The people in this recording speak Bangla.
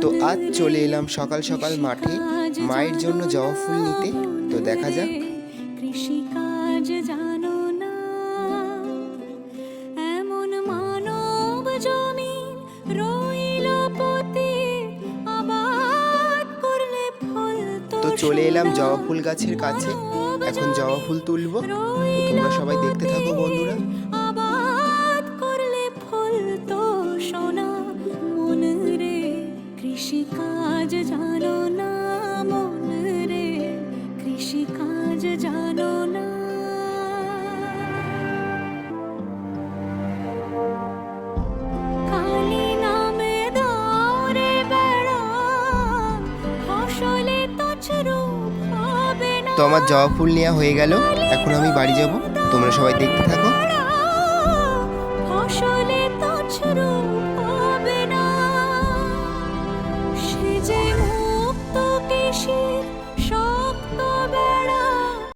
তো আজ চলে এলাম সকাল সকাল মাঠে মায়ের জন্য জবা ফুল নিতে। তো দেখা যাক। কৃষিকাজ জানো না, এমন মানব জমিন রইল পথে, আবাদ করলে ফল তো চলে এলাম জবা ফুল গাছের কাছে, এখন জবা ফুল তুলবো। তো তোমরা সবাই দেখতে থাকো বন্ধুরা। আবাদ করলে ফল তো সোনা, মন রে কৃষিকাজ জানো না, মন রে কৃষিকাজ জানো না। কালি নামে দাও রে বেড়া, ফসলে তছরূপ হবে না। তো আমার জবা ফুল নেওয়া হয়ে গেল, এখন আমি বাড়ি যাব। তোমরা সবাই দেখতে থাকো।